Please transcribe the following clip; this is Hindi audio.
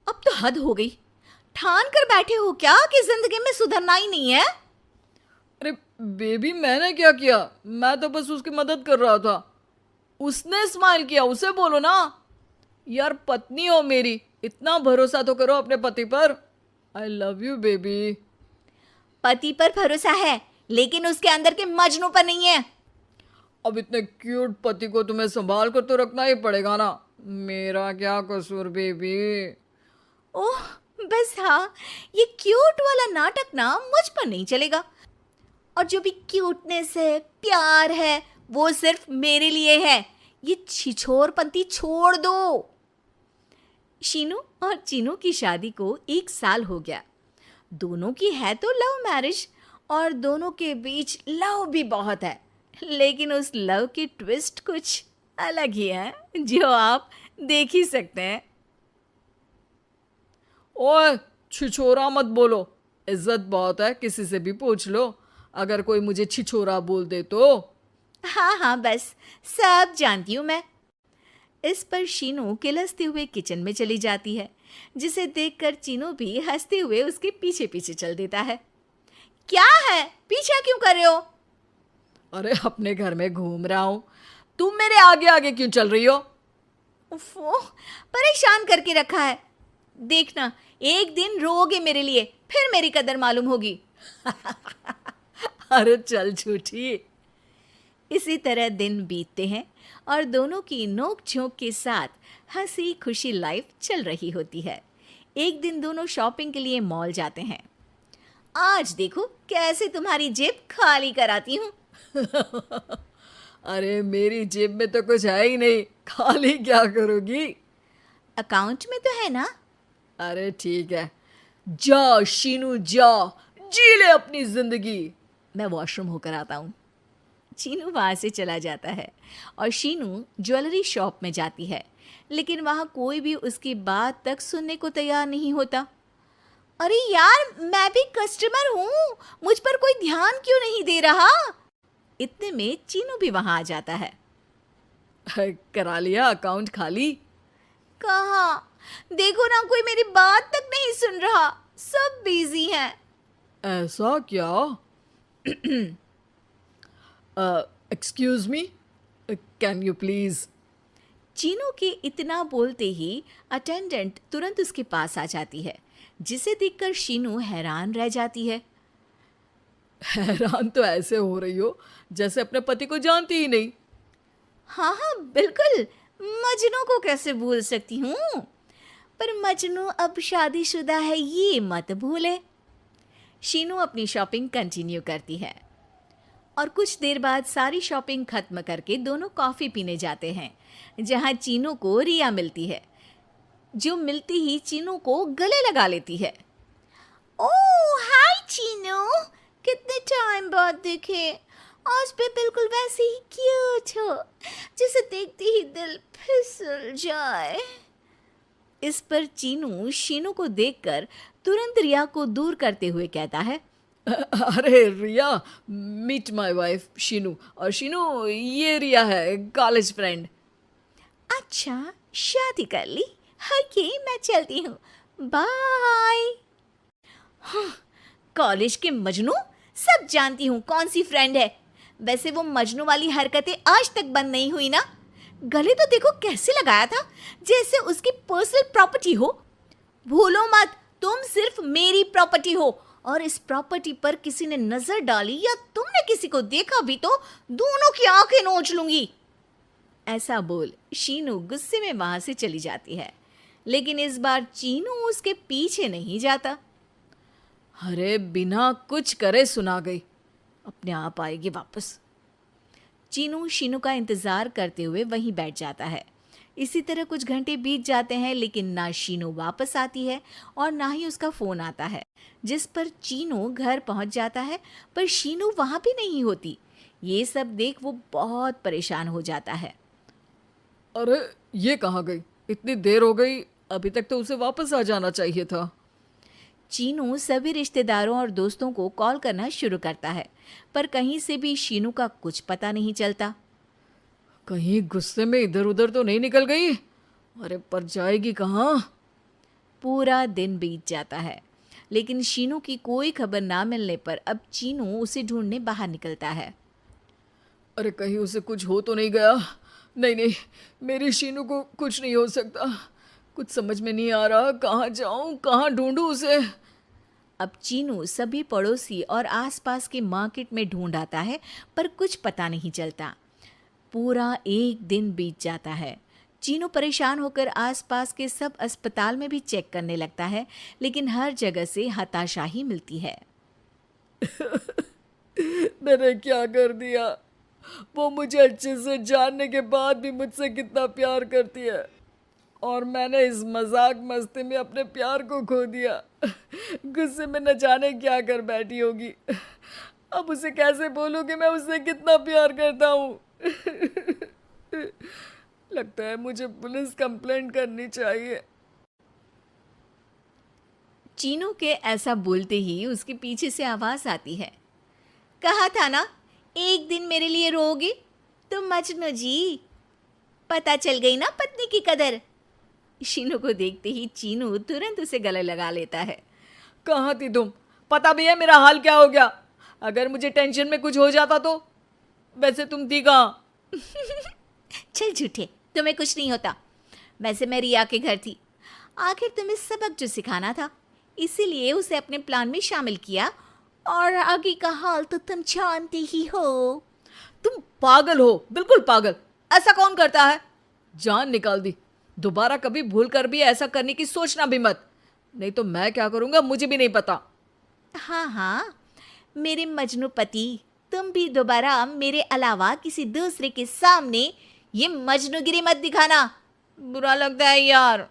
अब तो हद हो गई। ठान कर बैठे हो क्या कि जिंदगी में सुधरना ही नहीं है? अरे बेबी, मैंने क्या किया? मैं तो बस उसकी मदद कर रहा था। उसने स्माइल किया, उसे बोलो ना। यार, पत्नी हो मेरी, इतना भरोसा तो करो अपने पति पर। I love you baby. पति पर भरोसा है, लेकिन उसके अंदर के मजनू पर नहीं है। अब इतने क्यूट पति को तुम्हें संभाल कर तो रखना ही पड़ेगा ना। मेरा क्या कसूर बेबी? ओह, बस हाँ, ये क्यूट वाला नाटक ना मुझ पर नहीं चलेगा। और जो भी क्यूटनेस है, प्यार है, वो सिर्फ मेरे लिए है। ये छिछोरपंती छोड़ दो। शीनू और चीनू की शादी को 1 साल हो गया। दोनों की है तो लव मैरिज, और दोनों के बीच लव भी बहुत है। लेकिन उस लव की ट्विस्ट कुछ अलग ही है, जो आप देख ही सकते हैं। ओए, छिछोरा मत बोलो। इज्जत बहुत है, किसी से भी पूछ लो। अगर कोई मुझे छिछोरा बोल दे तो। हाँ हाँ, बस सब जानती हूँ मैं। इस पर शीनू किलसते हुए किचन में चली जाती है, जिसे देखकर चीनू भी हंसते हुए उसके पीछे पीछे चल देता है। क्या है, पीछा क्यों कर रहे हो? अरे, अपने घर में घूम रहा हूं। तुम मेरे आगे आगे क्यों चल रही हो? उफ़ो, परेशान करके रखा है। देखना, एक दिन रोओगे मेरे लिए, फिर मेरी कदर मालूम होगी। अरे चल झूठी। इसी तरह दिन बीतते हैं और दोनों की नोक झोंक के साथ हंसी खुशी लाइफ चल रही होती है। एक दिन दोनों शॉपिंग के लिए मॉल जाते हैं। आज देखो कैसे तुम्हारी जेब खाली कराती हूँ। अरे, मेरी जेब में तो कुछ है ही नहीं, खाली क्या करोगी? अकाउंट में तो है ना? अरे ठीक है। जा शीनू जा, जी ले अपनी जिंदगी। मैं वॉशरूम होकर आता हूँ। चीनू वहाँ से चला जाता है और शीनू ज्वेलरी शॉप में जाती है, लेकिन वहाँ कोई भी उसकी बात तक सुनने को तैयार नहीं होता। अरे यार, मैं भी कस्टमर हूँ, मुझ पर कोई ध्यान क्यों नहीं दे रहा? इतने में चीनू भी वहाँ आ जाता है। करा लिया अकाउंट खाली? कहाँ? देखो ना, कोई मेरी बात तक नहीं सुन रहा, सब बिजी हैं। ऐसा क्या? Excuse me, can you please? Chinu के इतना बोलते ही अटेंडेंट तुरंत उसके पास आ जाती है, जिसे देखकर शीनू हैरान रह जाती है। हैरान तो ऐसे हो रही हो जैसे अपने पति को जानती ही नहीं। हाँ हाँ, बिल्कुल, मजनू को कैसे भूल सकती हूँ? पर मजनू अब शादीशुदा है, ये मत भूले। शीनू अपनी शॉपिंग कंटिन्यू करती है और कुछ देर बाद सारी शॉपिंग खत्म करके दोनों कॉफ़ी पीने जाते हैं, जहाँ चीनू को रिया मिलती है, जो मिलती ही चीनू को गले लगा लेती है। ओह हाय चीनू, कितने टाइम बाद देखे। आज भी बिल्कुल वैसे ही क्यूट हो, जिसे देखते ही दिल फिसल जाए। इस पर चीनू शीनू को देखकर तुरंत रिया को दूर करते हुए कहता है। अरे रिया, मीट माय वाइफ शीनू। और शीनू, ये रिया है, कॉलेज फ्रेंड। अच्छा, शादी कर ली? ओके, मैं चलती हूँ, बाय। कॉलेज के मजनू, सब जानती हूँ कौन सी फ्रेंड है। वैसे वो मजनू वाली हरकतें आज तक बंद नहीं हुई ना। गले तो देखो कैसे लगाया था, जैसे उसकी पर्सनल प्रॉपर्टी हो। भूलो मत, तुम सिर्फ मेरी प्रॉपर्टी हो, और इस प्रॉपर्टी पर किसी ने नजर डाली या तुमने किसी को देखा भी तो दोनों की आंखें नोच लूंगी। ऐसा बोल शीनू गुस्से में वहां से चली जाती है, लेकिन इस बार चीनू उसके पीछे नहीं जाता। अरे, बिना कुछ करे सुना गई, अपने आप आएगी वापस। चीनू शीनू का इंतजार करते हुए वहीं बैठ जाता है। इसी तरह कुछ घंटे बीत जाते हैं, लेकिन ना शीनू वापस आती है और ना ही उसका फोन आता है, जिस पर चीनू घर पहुंच जाता है, पर शीनू वहां भी नहीं होती। ये सब देख वो बहुत परेशान हो जाता है। अरे, ये कहाँ गई? इतनी देर हो गई, अभी तक तो उसे वापस आ जाना चाहिए था। चीनू सभी रिश्तेदारों और दोस्तों को कॉल करना शुरू करता है, पर कहीं से भी शीनू का कुछ पता नहीं चलता। कहीं गुस्से में इधर उधर तो नहीं निकल गई? अरे, पर जाएगी कहाँ? पूरा दिन बीत जाता है, लेकिन शीनू की कोई खबर ना मिलने पर अब चीनू उसे ढूंढने बाहर निकलता है। अरे कहीं उसे कुछ हो तो नहीं गया। नहीं नहीं, मेरी शीनू को कुछ नहीं हो सकता। कुछ समझ में नहीं आ रहा, कहाँ जाऊँ, कहाँ ढूंढूं उसे। अब चीनू सभी पड़ोसी और आसपास के मार्केट में ढूंढ आता है, पर कुछ पता नहीं चलता। पूरा एक दिन बीत जाता है। चीनू परेशान होकर आसपास के सब अस्पताल में भी चेक करने लगता है, लेकिन हर जगह से हताशा ही मिलती है। मैंने क्या कर दिया? वो मुझे अच्छे से जानने के बाद भी मुझसे कितना प्यार करती है, और मैंने इस मजाक मस्ती में अपने प्यार को खो दिया। गुस्से में न जाने क्या कर बैठी होगी। अब उसे कैसे बोलूं कि मैं उससे कितना प्यार करता हूँ। लगता है मुझे पुलिस कंप्लेंट करनी चाहिए। चीनू के ऐसा बोलते ही उसके पीछे से आवाज आती है, कहा था ना एक दिन मेरे लिए रोओगी तुम मजनू जी। पता चल गई ना पत्नी की कदर। शीनू को देखते ही चीनू तुरंत उसे गले लगा लेता है। कहाँ थी तुम? पता भी है मेरा हाल क्या हो गया? अगर मुझे टेंशन में कुछ हो जाता तो? वैसे तुम थी कहाँ? चल झूठे, तुम्हें कुछ नहीं होता। वैसे मैं रिया के घर थी। आखिर तुम्हें सबक जो सिखाना था, इसीलिए उसे अपने प्लान में शामिल किया, और आगे का हाल तो तुम जानते ही हो। तुम पागल हो, बिल्कुल पागल। ऐसा कौन करता है? जान निकाल दी। दोबारा कभी भूल कर भी ऐसा करने की सोचना भी मत, नहीं तो मैं क्या करूंगा मुझे भी नहीं पता। हाँ हाँ, मेरे मजनू पति, तुम भी दोबारा मेरे अलावा किसी दूसरे के सामने ये मजनूगिरी मत दिखाना। बुरा लगता है यार।